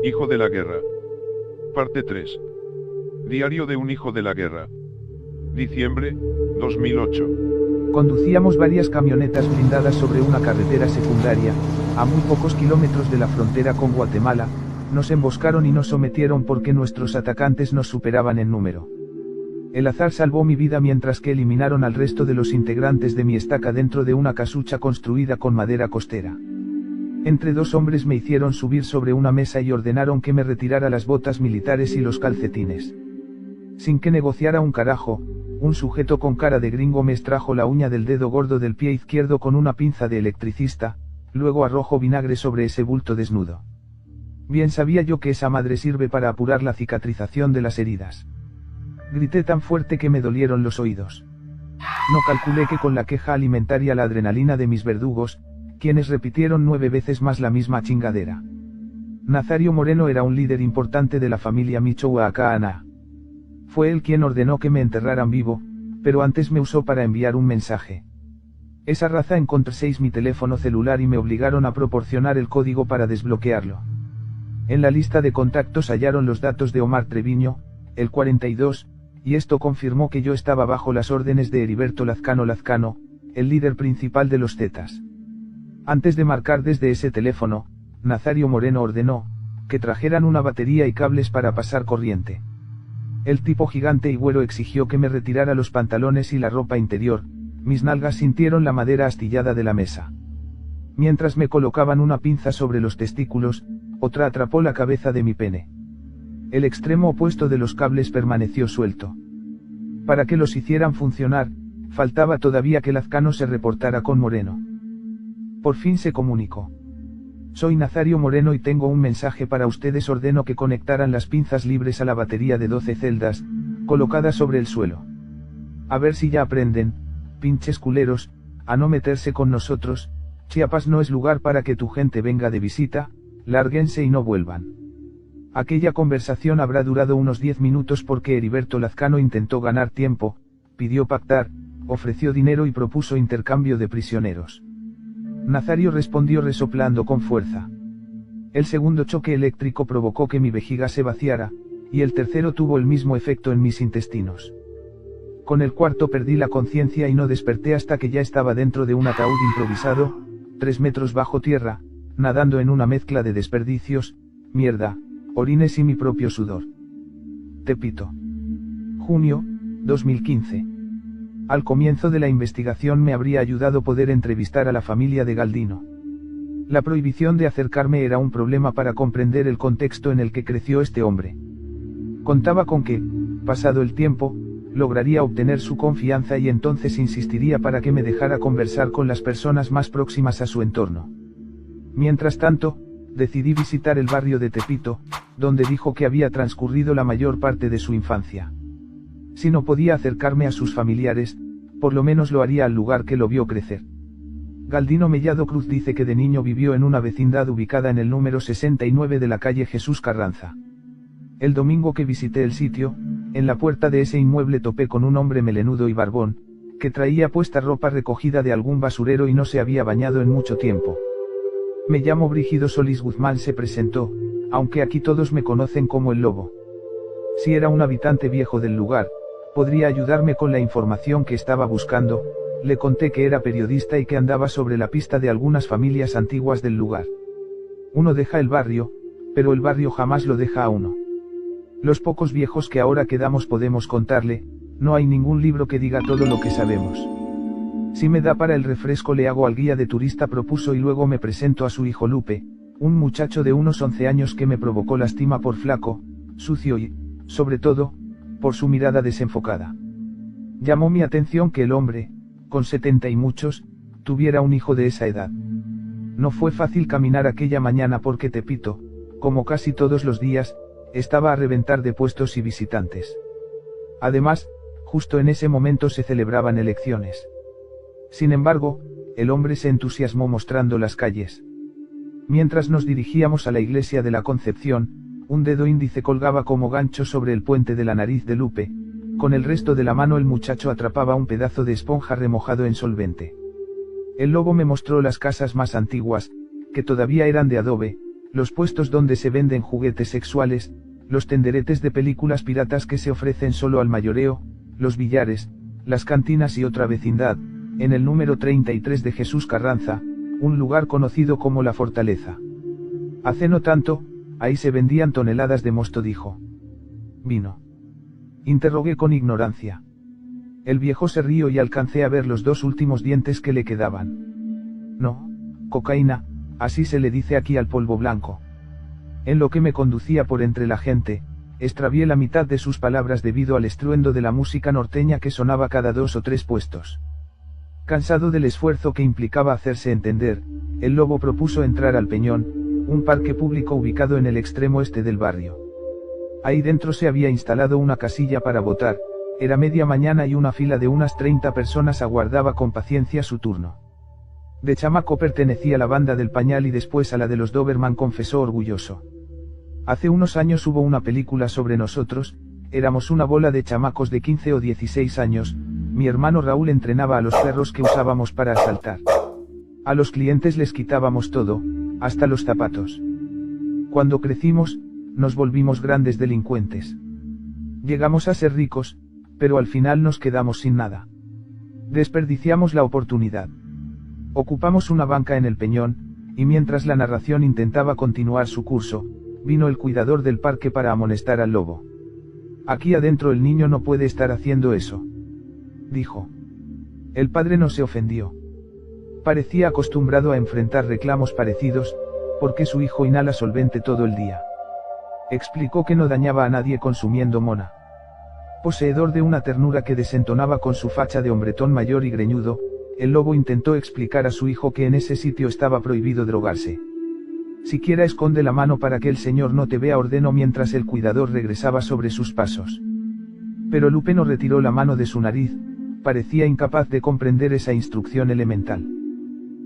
Hijo de la guerra. Parte 3. Diario de un hijo de la guerra. Diciembre, 2008. Conducíamos varias camionetas blindadas sobre una carretera secundaria, a muy pocos kilómetros de la frontera con Guatemala. Nos emboscaron y nos sometieron porque nuestros atacantes nos superaban en número. El azar salvó mi vida mientras que eliminaron al resto de los integrantes de mi estaca dentro de una casucha construida con madera costera. Entre dos hombres me hicieron subir sobre una mesa y ordenaron que me retirara las botas militares y los calcetines. Sin que negociara un carajo, un sujeto con cara de gringo me extrajo la uña del dedo gordo del pie izquierdo con una pinza de electricista, luego arrojó vinagre sobre ese bulto desnudo. Bien sabía yo que esa madre sirve para apurar la cicatrización de las heridas. Grité tan fuerte que me dolieron los oídos. No calculé que con la queja alimentaria la adrenalina de mis verdugos, quienes repitieron 9 veces más la misma chingadera. Nazario Moreno era un líder importante de la familia Michoacana. Fue él quien ordenó que me enterraran vivo, pero antes me usó para enviar un mensaje. Esa raza encontraseis mi teléfono celular y me obligaron a proporcionar el código para desbloquearlo. En la lista de contactos hallaron los datos de Omar Treviño, el 42, y esto confirmó que yo estaba bajo las órdenes de Heriberto Lazcano, el líder principal de los Zetas. Antes de marcar desde ese teléfono, Nazario Moreno ordenó que trajeran una batería y cables para pasar corriente. El tipo gigante y güero exigió que me retirara los pantalones y la ropa interior. Mis nalgas sintieron la madera astillada de la mesa. Mientras me colocaban una pinza sobre los testículos, otra atrapó la cabeza de mi pene. El extremo opuesto de los cables permaneció suelto. Para que los hicieran funcionar, faltaba todavía que Lazcano se reportara con Moreno. Por fin se comunicó. Soy Nazario Moreno y tengo un mensaje para ustedes. Ordeno que conectaran las pinzas libres a la batería de 12 celdas, colocadas sobre el suelo. A ver si ya aprenden, pinches culeros, a no meterse con nosotros. Chiapas no es lugar para que tu gente venga de visita, lárguense y no vuelvan. Aquella conversación habrá durado unos 10 minutos porque Heriberto Lazcano intentó ganar tiempo, pidió pactar, ofreció dinero y propuso intercambio de prisioneros. Nazario respondió resoplando con fuerza. El segundo choque eléctrico provocó que mi vejiga se vaciara, y el tercero tuvo el mismo efecto en mis intestinos. Con el cuarto perdí la conciencia y no desperté hasta que ya estaba dentro de un ataúd improvisado, 3 metros bajo tierra, nadando en una mezcla de desperdicios, mierda, orines y mi propio sudor. Tepito. Junio, 2015. Al comienzo de la investigación me habría ayudado poder entrevistar a la familia de Galdino. La prohibición de acercarme era un problema para comprender el contexto en el que creció este hombre. Contaba con que, pasado el tiempo, lograría obtener su confianza y entonces insistiría para que me dejara conversar con las personas más próximas a su entorno. Mientras tanto, decidí visitar el barrio de Tepito, donde dijo que había transcurrido la mayor parte de su infancia. Si no podía acercarme a sus familiares, por lo menos lo haría al lugar que lo vio crecer. Galdino Mellado Cruz dice que de niño vivió en una vecindad ubicada en el número 69 de la calle Jesús Carranza. El domingo que visité el sitio, en la puerta de ese inmueble topé con un hombre melenudo y barbón, que traía puesta ropa recogida de algún basurero y no se había bañado en mucho tiempo. Me llamo Brígido Solís Guzmán, se presentó, aunque aquí todos me conocen como el Lobo. Si era un habitante viejo del lugar, podría ayudarme con la información que estaba buscando. Le conté que era periodista y que andaba sobre la pista de algunas familias antiguas del lugar. Uno deja el barrio, pero el barrio jamás lo deja a uno. Los pocos viejos que ahora quedamos podemos contarle, no hay ningún libro que diga todo lo que sabemos. Si me da para el refresco le hago al guía de turista, propuso, y luego me presento a su hijo Lupe, un muchacho de unos 11 años que me provocó lástima por flaco, sucio y, sobre todo, por su mirada desenfocada. Llamó mi atención que el hombre, con 70 y muchos, tuviera un hijo de esa edad. No fue fácil caminar aquella mañana porque Tepito, como casi todos los días, estaba a reventar de puestos y visitantes. Además, justo en ese momento se celebraban elecciones. Sin embargo, el hombre se entusiasmó mostrando las calles. Mientras nos dirigíamos a la iglesia de la Concepción, un dedo índice colgaba como gancho sobre el puente de la nariz de Lupe. Con el resto de la mano el muchacho atrapaba un pedazo de esponja remojado en solvente. El Lobo me mostró las casas más antiguas, que todavía eran de adobe, los puestos donde se venden juguetes sexuales, los tenderetes de películas piratas que se ofrecen solo al mayoreo, los billares, las cantinas y otra vecindad, en el número 33 de Jesús Carranza, un lugar conocido como La Fortaleza. Hace no tanto, ahí se vendían toneladas de mosto, dijo. ¿Vino? Interrogué con ignorancia. El viejo se rió y alcancé a ver los 2 últimos dientes que le quedaban. No, cocaína, así se le dice aquí al polvo blanco. En lo que me conducía por entre la gente, extravié la mitad de sus palabras debido al estruendo de la música norteña que sonaba cada 2 o 3 puestos. Cansado del esfuerzo que implicaba hacerse entender, el lobo propuso entrar al Peñón, un parque público ubicado en el extremo este del barrio. Ahí dentro se había instalado una casilla para votar, era media mañana y una fila de unas 30 personas aguardaba con paciencia su turno. De chamaco pertenecía a la banda del Pañal y después a la de los Doberman, confesó orgulloso. Hace unos años hubo una película sobre nosotros, éramos una bola de chamacos de 15 o 16 años, mi hermano Raúl entrenaba a los perros que usábamos para asaltar. A los clientes les quitábamos todo, hasta los zapatos. Cuando crecimos, nos volvimos grandes delincuentes. Llegamos a ser ricos, pero al final nos quedamos sin nada. Desperdiciamos la oportunidad. Ocupamos una banca en el Peñón, y mientras la narración intentaba continuar su curso, vino el cuidador del parque para amonestar al lobo. Aquí adentro el niño no puede estar haciendo eso, dijo. El padre no se ofendió. Parecía acostumbrado a enfrentar reclamos parecidos, porque su hijo inhala solvente todo el día. Explicó que no dañaba a nadie consumiendo mona. Poseedor de una ternura que desentonaba con su facha de hombretón mayor y greñudo, el lobo intentó explicar a su hijo que en ese sitio estaba prohibido drogarse. Siquiera esconde la mano para que el señor no te vea, ordenó mientras el cuidador regresaba sobre sus pasos. Pero Lupe no retiró la mano de su nariz, parecía incapaz de comprender esa instrucción elemental.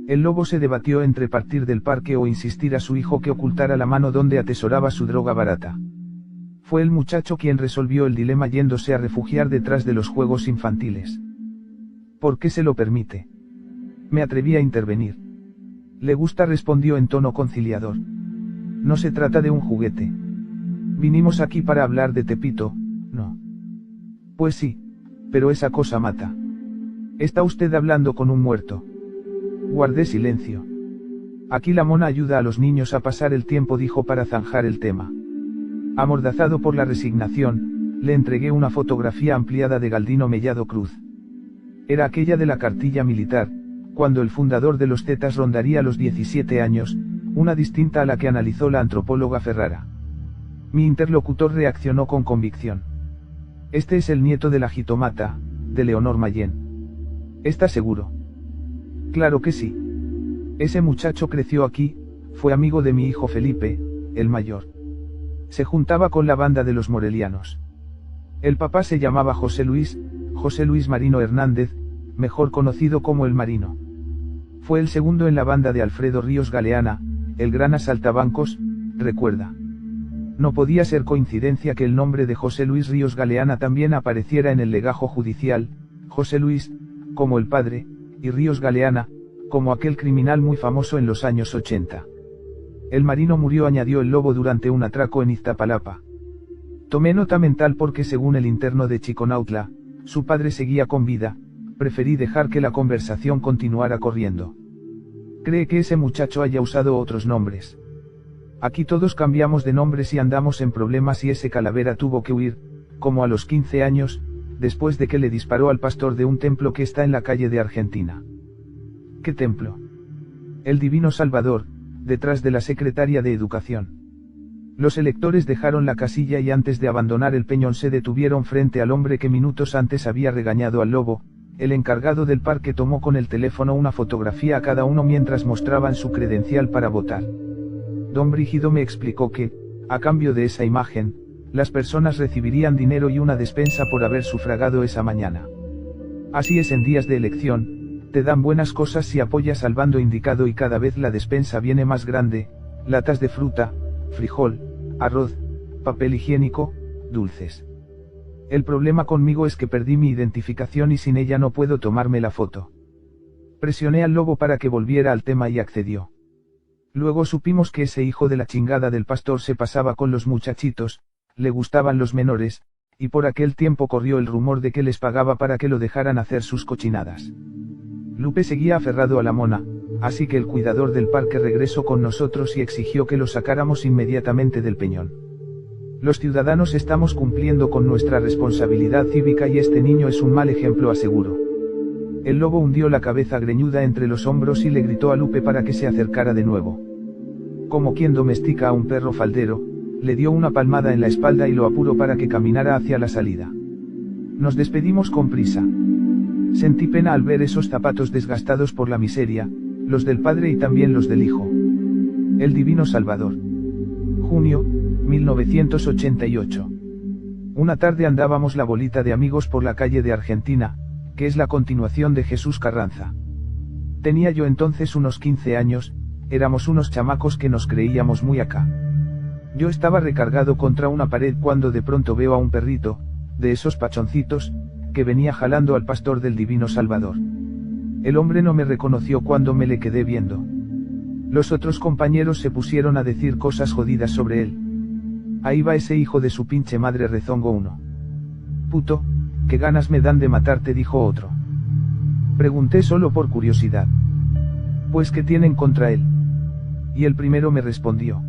El lobo se debatió entre partir del parque o insistir a su hijo que ocultara la mano donde atesoraba su droga barata. Fue el muchacho quien resolvió el dilema yéndose a refugiar detrás de los juegos infantiles. ¿Por qué se lo permite? Me atreví a intervenir. Le gusta, respondió en tono conciliador. No se trata de un juguete. Vinimos aquí para hablar de Tepito, ¿no? Pues sí, pero esa cosa mata. Está usted hablando con un muerto. Guardé silencio. Aquí la mona ayuda a los niños a pasar el tiempo, dijo para zanjar el tema. Amordazado por la resignación, le entregué una fotografía ampliada de Galdino Mellado Cruz. Era aquella de la cartilla militar, cuando el fundador de los Zetas rondaría los 17 años, una distinta a la que analizó la antropóloga Ferrara. Mi interlocutor reaccionó con convicción. Este es el nieto de la jitomata, de Leonor Mayén. ¿Está seguro? Claro que sí. Ese muchacho creció aquí, fue amigo de mi hijo Felipe, el mayor. Se juntaba con la banda de los morelianos. El papá se llamaba José Luis Marino Hernández, mejor conocido como el Marino. Fue el segundo en la banda de Alfredo Ríos Galeana, el gran asaltabancos, recuerda. No podía ser coincidencia que el nombre de José Luis Ríos Galeana también apareciera en el legajo judicial, José Luis, como el padre, y Ríos Galeana, como aquel criminal muy famoso en los años 80. El Marino murió, añadió el lobo, durante un atraco en Iztapalapa. Tomé nota mental porque según el interno de Chiconautla, su padre seguía con vida, preferí dejar que la conversación continuara corriendo. ¿Cree que ese muchacho haya usado otros nombres? Aquí todos cambiamos de nombres y andamos en problemas, y ese calavera tuvo que huir, como a los 15 años, después de que le disparó al pastor de un templo que está en la calle de Argentina. ¿Qué templo? El Divino Salvador, detrás de la secretaria de Educación. Los electores dejaron la casilla y antes de abandonar el Peñón se detuvieron frente al hombre que minutos antes había regañado al lobo. El encargado del parque tomó con el teléfono una fotografía a cada uno mientras mostraban su credencial para votar. Don Brígido me explicó que, a cambio de esa imagen, las personas recibirían dinero y una despensa por haber sufragado esa mañana. Así es en días de elección, te dan buenas cosas si apoyas al bando indicado y cada vez la despensa viene más grande, latas de fruta, frijol, arroz, papel higiénico, dulces. El problema conmigo es que perdí mi identificación y sin ella no puedo tomarme la foto. Presioné al lobo para que volviera al tema y accedió. Luego supimos que ese hijo de la chingada del pastor se pasaba con los muchachitos, le gustaban los menores, y por aquel tiempo corrió el rumor de que les pagaba para que lo dejaran hacer sus cochinadas. Lupe seguía aferrado a la mona, así que el cuidador del parque regresó con nosotros y exigió que lo sacáramos inmediatamente del peñón. Los ciudadanos estamos cumpliendo con nuestra responsabilidad cívica y este niño es un mal ejemplo, aseguro. El lobo hundió la cabeza greñuda entre los hombros y le gritó a Lupe para que se acercara de nuevo. Como quien domestica a un perro faldero, le dio una palmada en la espalda y lo apuró para que caminara hacia la salida. Nos despedimos con prisa. Sentí pena al ver esos zapatos desgastados por la miseria, los del padre y también los del hijo. El Divino Salvador. Junio, 1988. Una tarde andábamos la bolita de amigos por la calle de Argentina, que es la continuación de Jesús Carranza. Tenía yo entonces unos 15 años, éramos unos chamacos que nos creíamos muy acá. Yo estaba recargado contra una pared cuando de pronto veo a un perrito, de esos pachoncitos, que venía jalando al pastor del Divino Salvador. El hombre no me reconoció cuando me le quedé viendo. Los otros compañeros se pusieron a decir cosas jodidas sobre él. Ahí va ese hijo de su pinche madre, rezongó uno. Puto, qué ganas me dan de matarte, dijo otro. Pregunté solo por curiosidad. Pues ¿qué tienen contra él? Y el primero me respondió.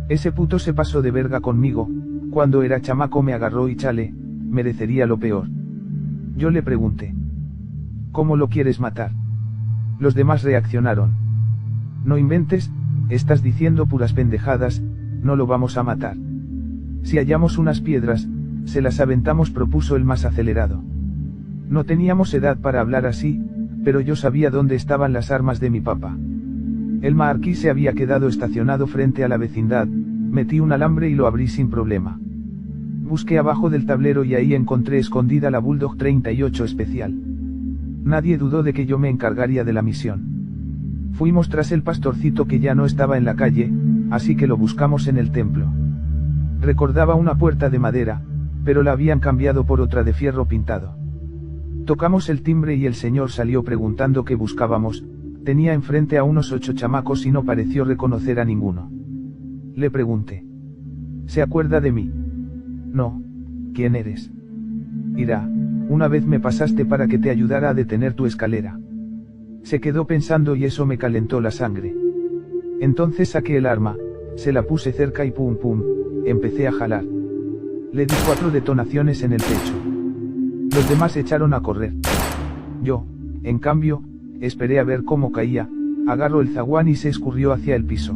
Ese puto se pasó de verga conmigo, cuando era chamaco me agarró y chale, merecería lo peor. Yo le pregunté. ¿Cómo lo quieres matar? Los demás reaccionaron. No inventes, estás diciendo puras pendejadas, no lo vamos a matar. Si hallamos unas piedras, se las aventamos, propuso el más acelerado. No teníamos edad para hablar así, pero yo sabía dónde estaban las armas de mi papá. El marquí se había quedado estacionado frente a la vecindad, metí un alambre y lo abrí sin problema. Busqué abajo del tablero y ahí encontré escondida la Bulldog 38 especial. Nadie dudó de que yo me encargaría de la misión. Fuimos tras el pastorcito que ya no estaba en la calle, así que lo buscamos en el templo. Recordaba una puerta de madera, pero la habían cambiado por otra de fierro pintado. Tocamos el timbre y el señor salió preguntando qué buscábamos. Tenía enfrente a unos 8 chamacos y no pareció reconocer a ninguno. Le pregunté. ¿Se acuerda de mí? No. ¿Quién eres? Irá, una vez me pasaste para que te ayudara a detener tu escalera. Se quedó pensando y eso me calentó la sangre. Entonces saqué el arma, se la puse cerca y pum pum, empecé a jalar. Le di 4 detonaciones en el pecho. Los demás echaron a correr. Yo, en cambio, esperé a ver cómo caía, agarró el zaguán y se escurrió hacia el piso.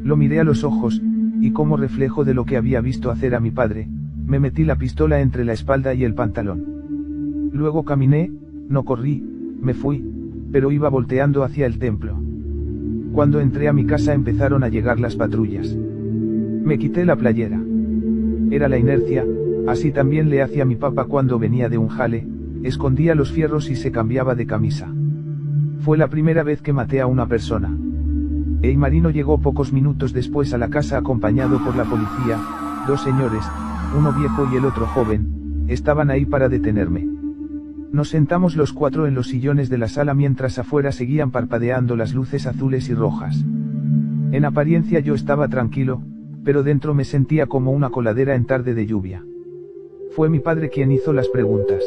Lo miré a los ojos, y como reflejo de lo que había visto hacer a mi padre, me metí la pistola entre la espalda y el pantalón. Luego caminé, no corrí, me fui, pero iba volteando hacia el templo. Cuando entré a mi casa empezaron a llegar las patrullas. Me quité la playera. Era la inercia, así también le hacía mi papá cuando venía de un jale, escondía los fierros y se cambiaba de camisa. Fue la primera vez que maté a una persona. Marino llegó pocos minutos después a la casa acompañado por la policía, 2 señores, uno viejo y el otro joven, estaban ahí para detenerme. Nos sentamos los 4 en los sillones de la sala mientras afuera seguían parpadeando las luces azules y rojas. En apariencia yo estaba tranquilo, pero dentro me sentía como una coladera en tarde de lluvia. Fue mi padre quien hizo las preguntas.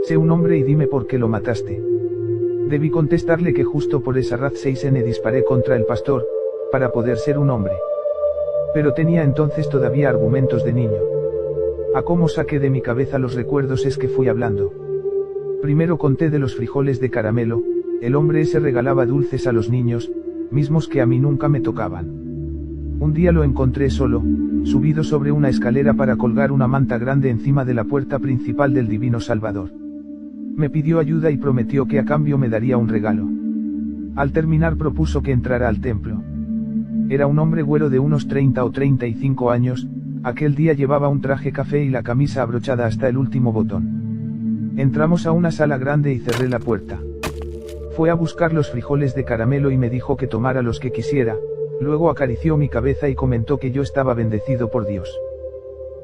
Sé un hombre y dime por qué lo mataste. Debí contestarle que justo por esa razón disparé contra el pastor, para poder ser un hombre. Pero tenía entonces todavía argumentos de niño. A cómo saqué de mi cabeza los recuerdos es que fui hablando. Primero conté de los frijoles de caramelo, el hombre ese regalaba dulces a los niños, mismos que a mí nunca me tocaban. Un día lo encontré solo, subido sobre una escalera para colgar una manta grande encima de la puerta principal del Divino Salvador. Me pidió ayuda y prometió que a cambio me daría un regalo. Al terminar propuso que entrara al templo. Era un hombre güero de unos 30 o 35 años, aquel día llevaba un traje café y la camisa abrochada hasta el último botón. Entramos a una sala grande y cerré la puerta. Fue a buscar los frijoles de caramelo y me dijo que tomara los que quisiera, luego acarició mi cabeza y comentó que yo estaba bendecido por Dios.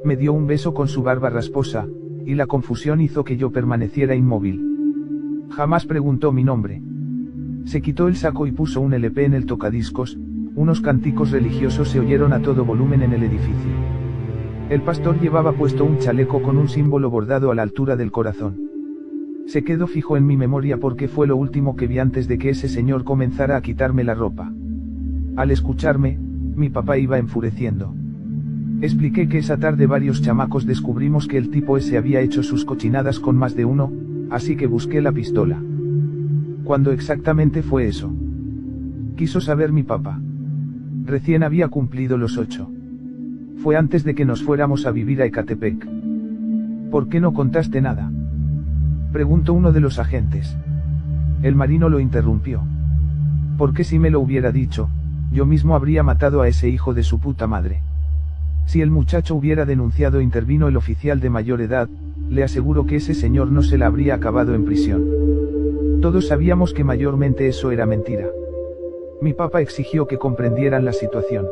Me dio un beso con su barba rasposa, y la confusión hizo que yo permaneciera inmóvil. Jamás preguntó mi nombre. Se quitó el saco y puso un LP en el tocadiscos, unos cánticos religiosos se oyeron a todo volumen en el edificio. El pastor llevaba puesto un chaleco con un símbolo bordado a la altura del corazón. Se quedó fijo en mi memoria porque fue lo último que vi antes de que ese señor comenzara a quitarme la ropa. Al escucharme, mi papá iba enfureciendo. Expliqué que esa tarde varios chamacos descubrimos que el tipo ese había hecho sus cochinadas con más de uno, así que busqué la pistola. ¿Cuándo exactamente fue eso? Quiso saber mi papá. Recién había cumplido los 8. Fue antes de que nos fuéramos a vivir a Ecatepec. ¿Por qué no contaste nada?, preguntó uno de los agentes. El marino lo interrumpió. Porque si me lo hubiera dicho, yo mismo habría matado a ese hijo de su puta madre. Si el muchacho hubiera denunciado, intervino el oficial de mayor edad, le aseguro que ese señor no se la habría acabado en prisión. Todos sabíamos que mayormente eso era mentira. Mi papá exigió que comprendieran la situación.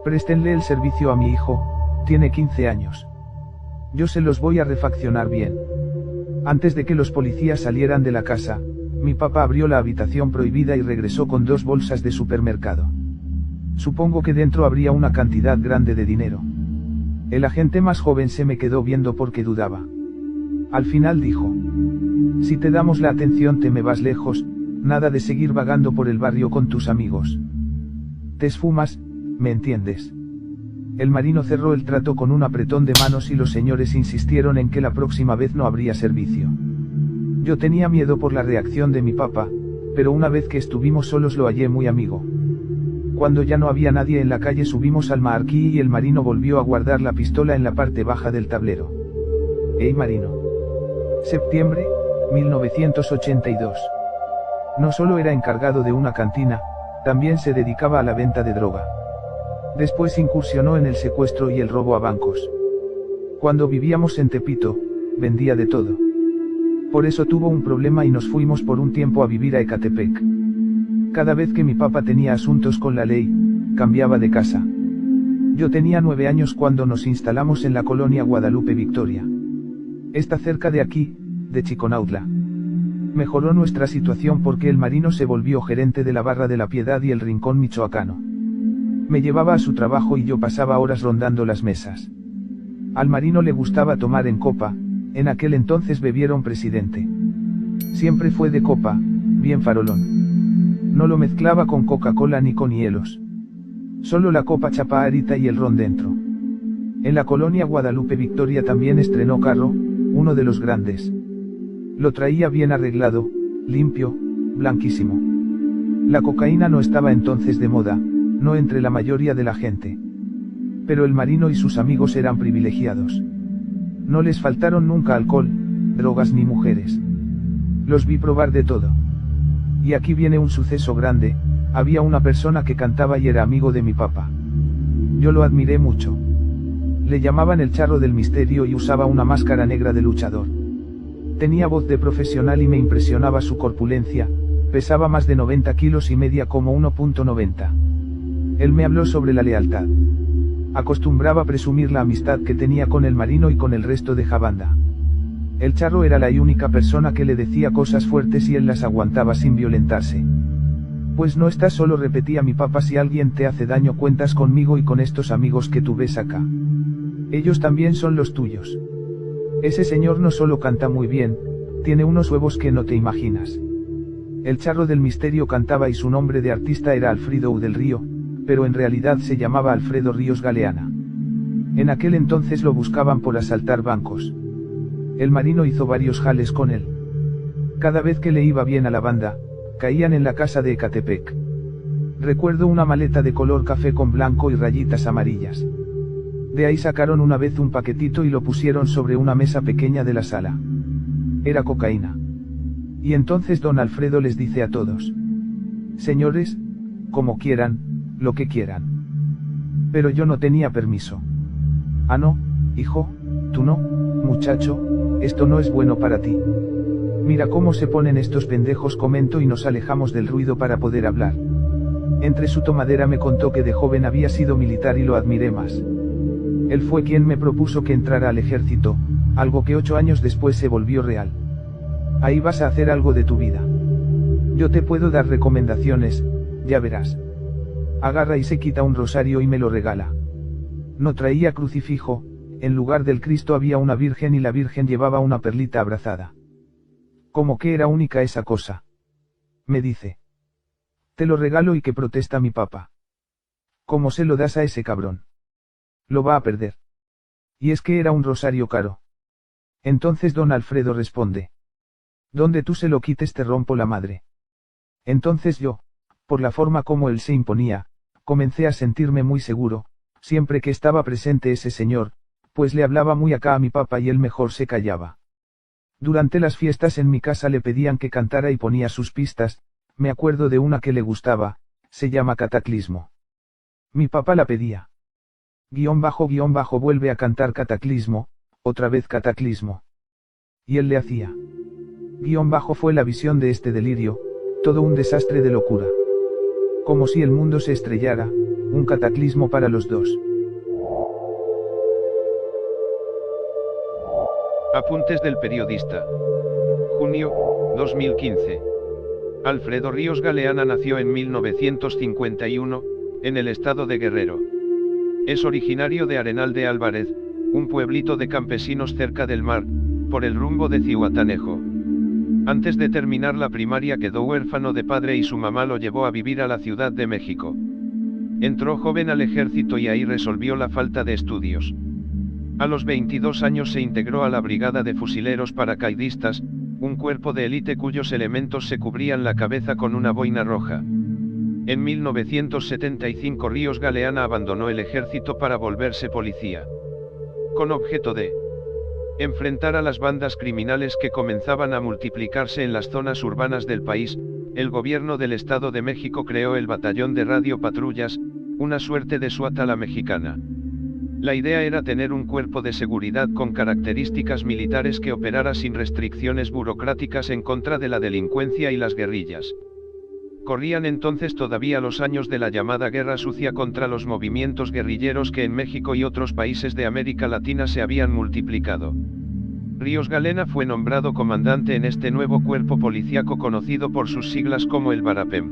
Préstenle el servicio a mi hijo, tiene 15 años. Yo se los voy a refaccionar bien. Antes de que los policías salieran de la casa, mi papá abrió la habitación prohibida y regresó con 2 bolsas de supermercado. Supongo que dentro habría una cantidad grande de dinero. El agente más joven se me quedó viendo porque dudaba. Al final dijo: si te damos la atención te me vas lejos, nada de seguir vagando por el barrio con tus amigos. Te esfumas, ¿me entiendes? El marino cerró el trato con un apretón de manos y los señores insistieron en que la próxima vez no habría servicio. Yo tenía miedo por la reacción de mi papá, pero una vez que estuvimos solos lo hallé muy amigo. Cuando ya no había nadie en la calle subimos al marquí y el marino volvió a guardar la pistola en la parte baja del tablero. Hey marino. Septiembre, 1982. No solo era encargado de una cantina, también se dedicaba a la venta de droga. Después incursionó en el secuestro y el robo a bancos. Cuando vivíamos en Tepito, vendía de todo. Por eso tuvo un problema y nos fuimos por un tiempo a vivir a Ecatepec. Cada vez que mi papá tenía asuntos con la ley, cambiaba de casa. Yo tenía 9 años cuando nos instalamos en la colonia Guadalupe Victoria. Está cerca de aquí, de Chiconautla. Mejoró nuestra situación porque el marino se volvió gerente de la Barra de la Piedad y el Rincón michoacano. Me llevaba a su trabajo y yo pasaba horas rondando las mesas. Al marino le gustaba tomar en copa, en aquel entonces bebieron Presidente. Siempre fue de copa, bien farolón. No lo mezclaba con Coca-Cola ni con hielos. Solo la copa chapaarita y el ron dentro. En la colonia Guadalupe Victoria también estrenó carro, uno de los grandes. Lo traía bien arreglado, limpio, blanquísimo. La cocaína no estaba entonces de moda, no entre la mayoría de la gente. Pero el marino y sus amigos eran privilegiados. No les faltaron nunca alcohol, drogas ni mujeres. Los vi probar de todo. Y aquí viene un suceso grande, había una persona que cantaba y era amigo de mi papá. Yo lo admiré mucho. Le llamaban el Charro del Misterio y usaba una máscara negra de luchador. Tenía voz de profesional y me impresionaba su corpulencia, pesaba más de 90 kilos y media como 1.90. Él me habló sobre la lealtad. Acostumbraba a presumir la amistad que tenía con el marino y con el resto de Jabanda. El Charro era la única persona que le decía cosas fuertes y él las aguantaba sin violentarse. Pues no estás solo, repetía mi papá, si alguien te hace daño cuentas conmigo y con estos amigos que tú ves acá. Ellos también son los tuyos. Ese señor no solo canta muy bien, tiene unos huevos que no te imaginas. El Charro del Misterio cantaba y su nombre de artista era Alfredo del Río, pero en realidad se llamaba Alfredo Ríos Galeana. En aquel entonces lo buscaban por asaltar bancos. El marino hizo varios jales con él. Cada vez que le iba bien a la banda, caían en la casa de Ecatepec. Recuerdo una maleta de color café con blanco y rayitas amarillas. De ahí sacaron una vez un paquetito y lo pusieron sobre una mesa pequeña de la sala. Era cocaína. Y entonces don Alfredo les dice a todos: señores, como quieran, lo que quieran. Pero yo no tenía permiso. Ah no, hijo, tú no, muchacho, esto no es bueno para ti. Mira cómo se ponen estos pendejos, comento y nos alejamos del ruido para poder hablar. Entre su tomadera me contó que de joven había sido militar y lo admiré más. Él fue quien me propuso que entrara al ejército, algo que 8 años después se volvió real. Ahí vas a hacer algo de tu vida. Yo te puedo dar recomendaciones, ya verás. Agarra y se quita un rosario y me lo regala. No traía crucifijo, en lugar del Cristo había una virgen y la virgen llevaba una perlita abrazada. Como que era única esa cosa. Me dice. Te lo regalo y que protesta mi papá. ¿Cómo se lo das a ese cabrón? Lo va a perder. Y es que era un rosario caro. Entonces don Alfredo responde. Donde tú se lo quites te rompo la madre. Entonces yo, por la forma como él se imponía, comencé a sentirme muy seguro, siempre que estaba presente ese señor, pues le hablaba muy acá a mi papá y él mejor se callaba. Durante las fiestas en mi casa le pedían que cantara y ponía sus pistas, me acuerdo de una que le gustaba, se llama Cataclismo. Mi papá la pedía. Guión bajo vuelve a cantar Cataclismo, otra vez Cataclismo. Y él le hacía. Guión bajo fue la visión de este delirio, todo un desastre de locura. Como si el mundo se estrellara, un cataclismo para los dos. Apuntes del periodista. Junio, 2015. Alfredo Ríos Galeana nació en 1951, en el estado de Guerrero. Es originario de Arenal de Álvarez, un pueblito de campesinos cerca del mar, por el rumbo de Zihuatanejo. Antes de terminar la primaria quedó huérfano de padre y su mamá lo llevó a vivir a la Ciudad de México. Entró joven al ejército y ahí resolvió la falta de estudios. A los 22 años se integró a la Brigada de Fusileros Paracaidistas, un cuerpo de élite cuyos elementos se cubrían la cabeza con una boina roja. En 1975 Ríos Galeana abandonó el ejército para volverse policía. Con objeto de enfrentar a las bandas criminales que comenzaban a multiplicarse en las zonas urbanas del país, el gobierno del Estado de México creó el Batallón de Radio Patrullas, una suerte de SWAT a la mexicana. La idea era tener un cuerpo de seguridad con características militares que operara sin restricciones burocráticas en contra de la delincuencia y las guerrillas. Corrían entonces todavía los años de la llamada Guerra Sucia contra los movimientos guerrilleros que en México y otros países de América Latina se habían multiplicado. Ríos Galeana fue nombrado comandante en este nuevo cuerpo policíaco conocido por sus siglas como el Barapem.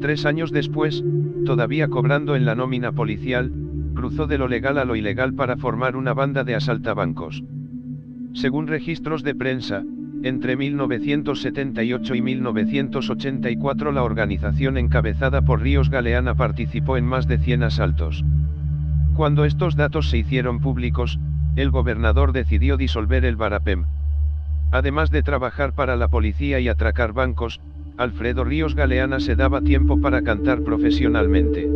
3 años después, todavía cobrando en la nómina policial, cruzó de lo legal a lo ilegal para formar una banda de asaltabancos. Según registros de prensa, entre 1978 y 1984 la organización encabezada por Ríos Galeana participó en más de 100 asaltos. Cuando estos datos se hicieron públicos, el gobernador decidió disolver el Barapem. Además de trabajar para la policía y atracar bancos, Alfredo Ríos Galeana se daba tiempo para cantar profesionalmente.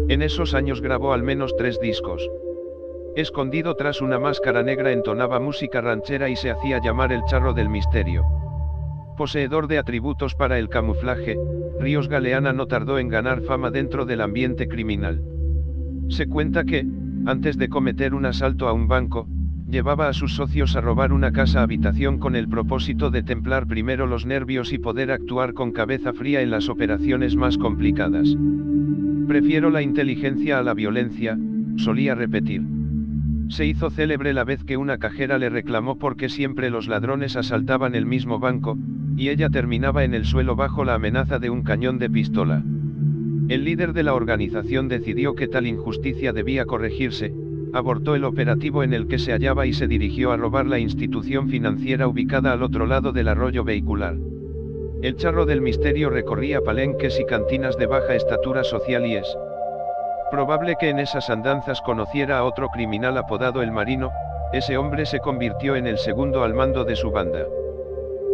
En esos años grabó al menos 3 discos. Escondido tras una máscara negra entonaba música ranchera y se hacía llamar el Charro del Misterio. Poseedor de atributos para el camuflaje, Ríos Galeana no tardó en ganar fama dentro del ambiente criminal. Se cuenta que, antes de cometer un asalto a un banco, llevaba a sus socios a robar una casa habitación con el propósito de templar primero los nervios y poder actuar con cabeza fría en las operaciones más complicadas. Prefiero la inteligencia a la violencia, solía repetir. Se hizo célebre la vez que una cajera le reclamó porque siempre los ladrones asaltaban el mismo banco, y ella terminaba en el suelo bajo la amenaza de un cañón de pistola. El líder de la organización decidió que tal injusticia debía corregirse, abortó el operativo en el que se hallaba y se dirigió a robar la institución financiera ubicada al otro lado del arroyo vehicular. El Charro del Misterio recorría palenques y cantinas de baja estatura social y es probable que en esas andanzas conociera a otro criminal apodado El Marino. Ese hombre se convirtió en el segundo al mando de su banda.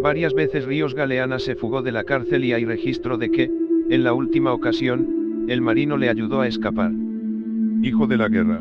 Varias veces Ríos Galeana se fugó de la cárcel y hay registro de que, en la última ocasión, El Marino le ayudó a escapar. Hijo de la guerra.